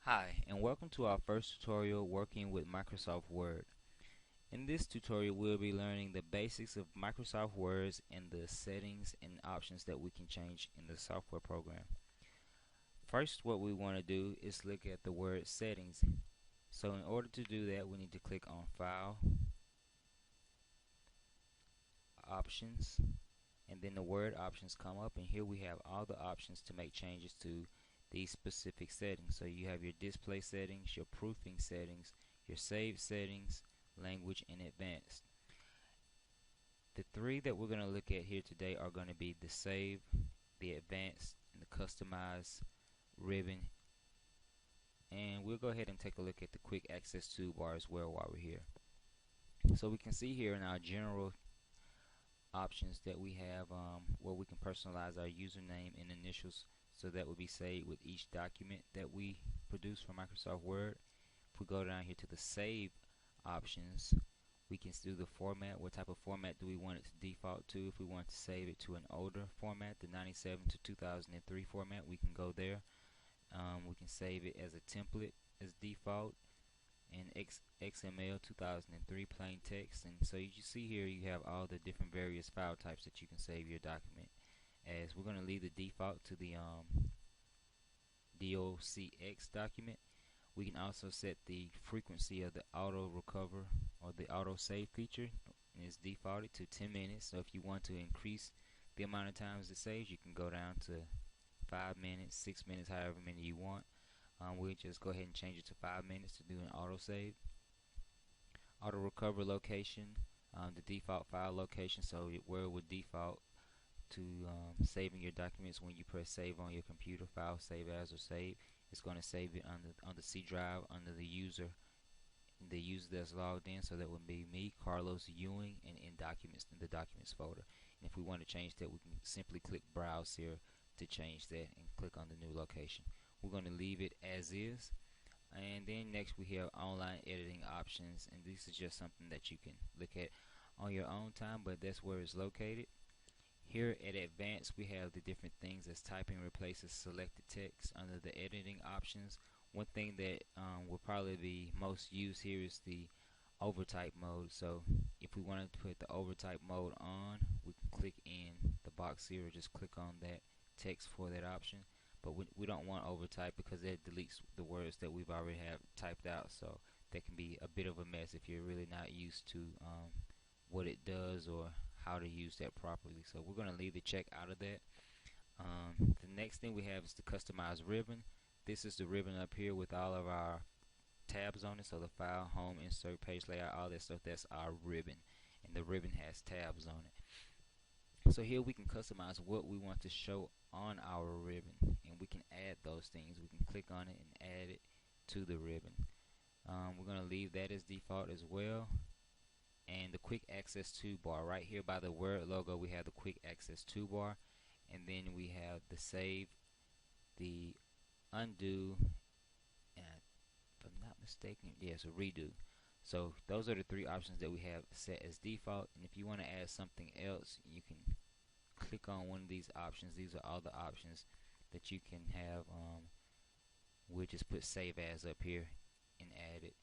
Hi, and welcome to our first tutorial working with Microsoft Word. In this tutorial, we'll be learning the basics of Microsoft Word and the settings and options that we can change in the software program. First, what we want to do is look at the Word settings. So in order to do that, we need to click on File, Options, and then the Word options come up, and here we have all the options to make changes to these specific settings. So you have your display settings, your proofing settings, your save settings, language, and advanced. The three that we're going to look at here today are going to be the save, the advanced, and the customize ribbon. And we'll go ahead and take a look at the quick access toolbar as well while we're here. So we can see here in our general options that we have where we can personalize our username and initials, so that will be saved with each document that we produce for Microsoft Word. If we go down here to the save options, we can do the format. What type of format do we want it to default to? If we want to save it to an older format, the 97 to 2003 format, we can go there. We can save it as a template as default in XML 2003 plain text. And so you see here you have all the different various file types that you can save your document as. We're going to leave the default to the docx document. We can also set the frequency of the auto recover or the auto save feature, and it's defaulted to 10 minutes. So if you want to increase the amount of times it saves, you can go down to 5 minutes, 6 minutes, however many you want. We'll just go ahead and change it to 5 minutes to do an auto save. Auto recover location, the default file location, so where it would default to saving your documents when you press save on your computer, file save as or save. It's going to save it on the C drive under the user that's logged in. So that would be me, Carlos Ewing, and in documents, in the documents folder. And if we want to change that, we can simply click browse here to change that and click on the new location. We're going to leave it as is. And then next we have online editing options, and this is just something that you can look at on your own time, but that's where it's located. Here at advanced, we have the different things as typing replaces selected text under the editing options. One thing that will probably be most used here is the overtype mode. So if we wanted to put the overtype mode on, we can click in the box here or just click on that text for that option. But we don't want overtype because that deletes the words that we've already have typed out. So that can be a bit of a mess if you're really not used to what it does or how to use that properly. So we're going to leave the check out of that. The next thing we have is the customize ribbon. This is the ribbon up here with all of our tabs on it. So the file, home, insert, page layout, all that stuff, that's our ribbon, and the ribbon has tabs on it. So here we can customize what we want to show on our ribbon, and we can add those things. We can click on it and add it to the ribbon. We're going to leave that as default as well. And the quick access toolbar, right here by the Word logo, we have the quick access toolbar, and then we have the save, the undo, and if I'm not mistaken, yes, a redo. So those are the three options that we have set as default, and if you want to add something else, you can click on one of these options. These are all the options that you can have. We'll just put save as up here and add it,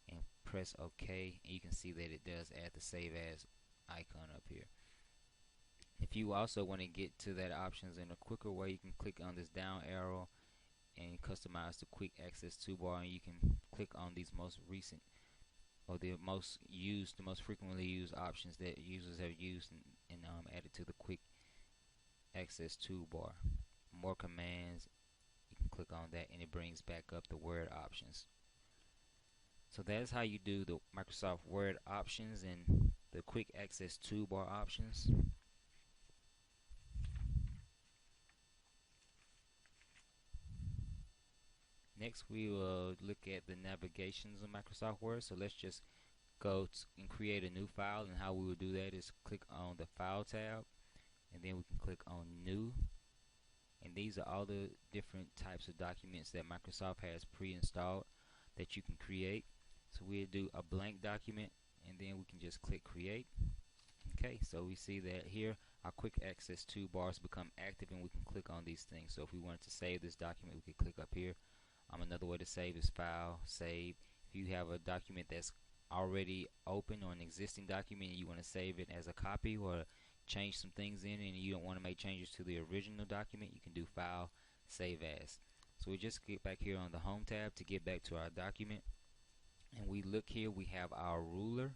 and press OK, and you can see that it does add the save as icon up here. If you also want to get to that options in a quicker way, you can click on this down arrow and customize the quick access toolbar, and you can click on these most recent or the most frequently used options that users have used, and add it to the quick access toolbar. More commands, you can click on that and it brings back up the Word options. So that's how you do the Microsoft Word options and the quick access toolbar options. Next we will look at the navigations of Microsoft Word. So let's just go and create a new file, and how we will do that is click on the File tab, and then we can click on New, and these are all the different types of documents that Microsoft has pre-installed that you can create. So we'll do a blank document, and then we can just click create. Okay, so we see that here our quick access toolbars become active, and we can click on these things. So if we wanted to save this document, we could click up here Another way to save is file, save. If you have a document that's already open or an existing document and you want to save it as a copy or change some things in it and you don't want to make changes to the original document, you can do file, save as. So we just get back here on the home tab to get back to our document, and we look here, we have our ruler.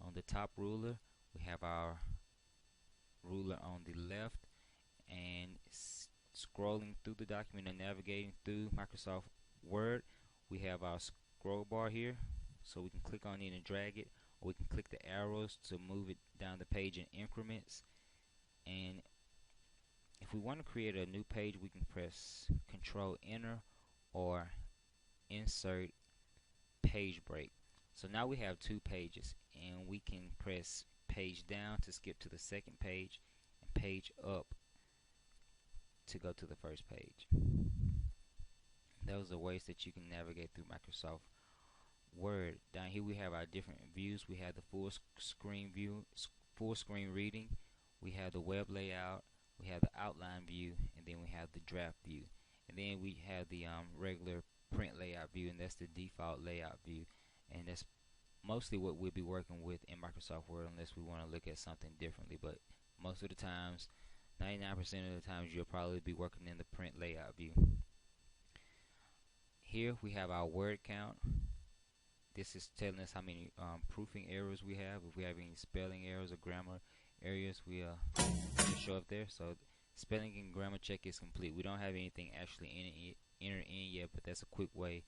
On the top ruler we have our ruler on the left, and scrolling through the document and navigating through Microsoft Word, we have our scroll bar here, so we can click on it and drag it, or we can click the arrows to move it down the page in increments. And if we want to create a new page, we can press Control Enter or insert page break. So now we have two pages, and we can press page down to skip to the second page and page up to go to the first page. Those are ways that you can navigate through Microsoft Word. Down here we have our different views. We have the full screen view, full screen reading. We have the web layout. We have the outline view, and then we have the draft view. And then we have the regular print layout view, and that's the default layout view. And that's mostly what we'll be working with in Microsoft Word, unless we want to look at something differently. But most of the times, 99% of the times, you'll probably be working in the print layout view. Here we have our word count. This is telling us how many proofing errors we have. If we have any spelling errors or grammar errors, we show up there. So spelling and grammar check is complete. We don't have anything actually entered in yet, but that's a quick way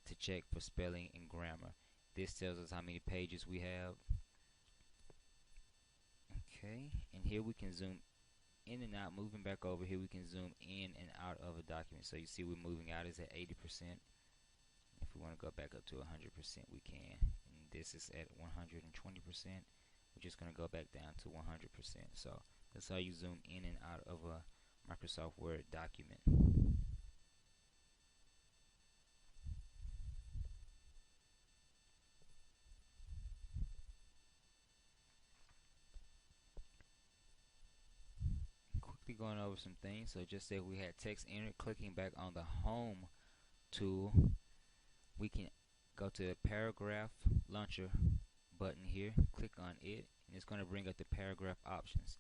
to check for spelling and grammar. This tells us how many pages we have. Okay, and here we can zoom in and out. Moving back over here, we can zoom in and out of a document. So you see we're moving out is at 80%. If we want to go back up to 100%, we can. And this is at 120%. We're just going to go back down to 100%. So that's how you zoom in and out of a Microsoft Word document. Quickly going over some things. So just say we had text entered, clicking back on the home tool, we can go to the paragraph launcher button here, click on it, and it's going to bring up the paragraph options.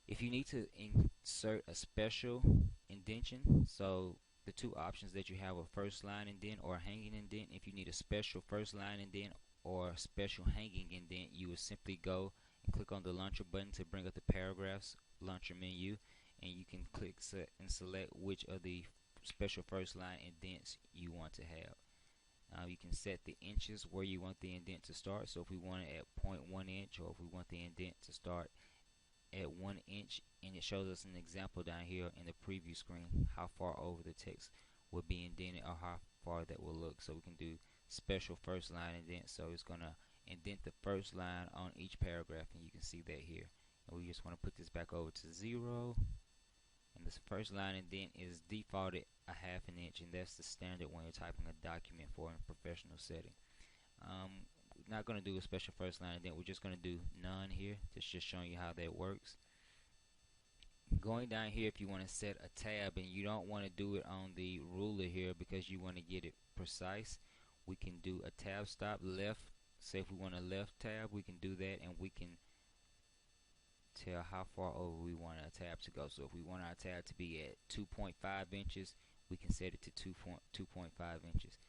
If you need to insert a special indentation, so the two options that you have are first line indent or hanging indent. If you need a special first line indent or special hanging indent, you would simply go and click on the launcher button to bring up the paragraphs launcher menu, and you can click and select which of the special first line indents you want to have. You can set the inches where you want the indent to start. So if we want it at 0.1 inch, or if we want the indent to start at 1 inch, and it shows us an example down here in the preview screen how far over the text will be indented or how far that will look. So we can do special first line indent. So it's going to indent the first line on each paragraph, and you can see that here. And we just want to put this back over to 0. And this first line indent is defaulted a 1/2 inch, and that's the standard when you're typing a document for a professional setting. We're not going to do a special first line indent. We're just going to do none here. It's just showing you how that works. Going down here, if you want to set a tab and you don't want to do it on the ruler here because you want to get it precise, we can do a tab stop left. Say if we want a left tab, we can do that, and we can tell how far over we want our tab to go. So if we want our tab to be at 2.5 inches, we can set it to 2.5 inches,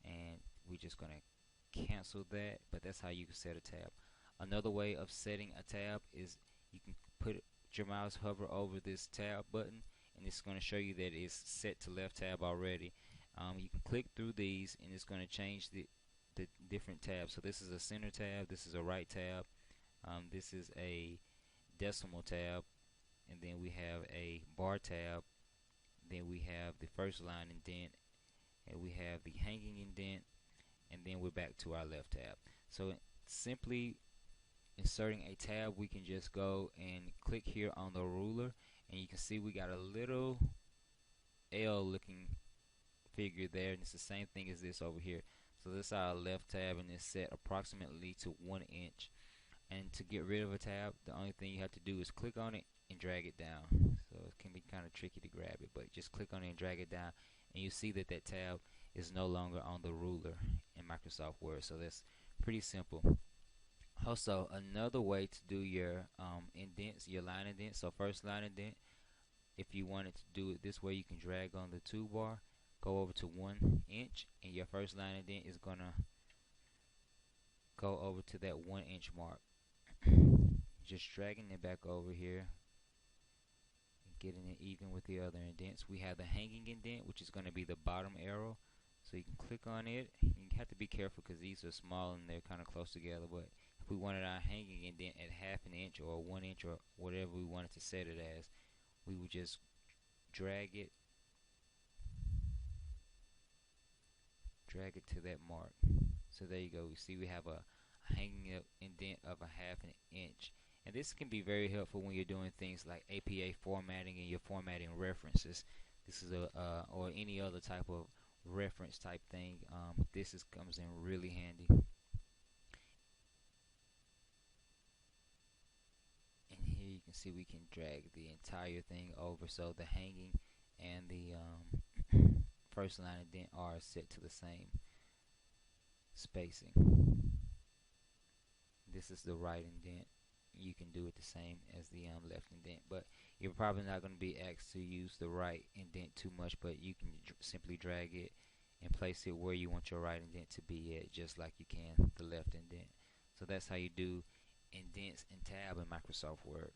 and we're just going to cancel that. But that's how you can set a tab. Another way of setting a tab is you can put your mouse hover over this tab button, and it's going to show you that it's set to left tab already. You can click through these, and it's going to change the different tabs. So this is a center tab, this is a right tab, this is a decimal tab, and then we have a bar tab, then we have the first line indent, and we have the hanging indent, and then we're back to our left tab. So simply inserting a tab, we can just go and click here on the ruler, and you can see we got a little L looking figure there, and it's the same thing as this over here. So this is our left tab, and it's set approximately to 1 inch. And to get rid of a tab, the only thing you have to do is click on it and drag it down. So it can be kind of tricky to grab it, but just click on it and drag it down, and you see that that tab is no longer on the ruler in Microsoft Word. So that's pretty simple. Also, another way to do your indents, your line indent. So first line indent, if you wanted to do it this way, you can drag on the toolbar, go over to 1 inch, and your first line indent is gonna go over to that 1 inch mark. Just dragging it back over here, getting it even with the other indents. We have the hanging indent, which is going to be the bottom arrow. So you can click on it. You have to be careful because these are small and they're kind of close together. But if we wanted our hanging indent at half an inch or 1 inch or whatever we wanted to set it as, we would just drag it to that mark. So there you go. We see we have a hanging indent of a half an inch. And this can be very helpful when you're doing things like APA formatting and you're formatting references. This is or any other type of reference type thing. This comes in really handy. And here you can see we can drag the entire thing over, so the hanging and the first line indent are set to the same spacing. This is the right indent. You can do it the same as the left indent, but you're probably not going to be asked to use the right indent too much, but you can simply drag it and place it where you want your right indent to be at, just like you can the left indent. So that's how you do indents and tab in Microsoft Word.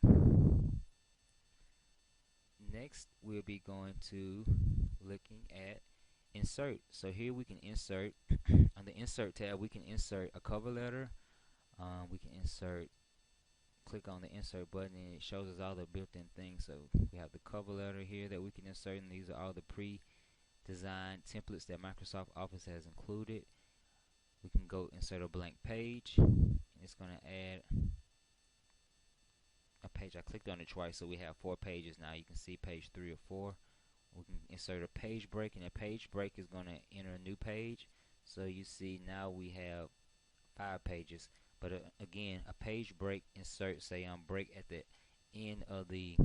Next, we'll be going to looking at insert. So here we can insert on the insert tab. We can insert a cover letter. We can insert. Click on the insert button and it shows us all the built-in things. So we have the cover letter here that we can insert, and these are all the pre-designed templates that Microsoft Office has included. We can go insert a blank page, and it's going to add a page. I clicked on it twice, so we have 4 pages now. You can see page 3 or 4. We can insert a page break, and a page break is going to enter a new page. So you see now we have 5 pages. But again, a page break insert, say break at the end of the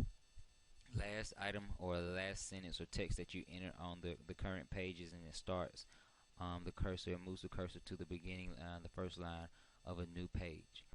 last item or the last sentence or text that you enter on the current pages, and it starts the cursor, it moves the cursor to the beginning, the first line of a new page.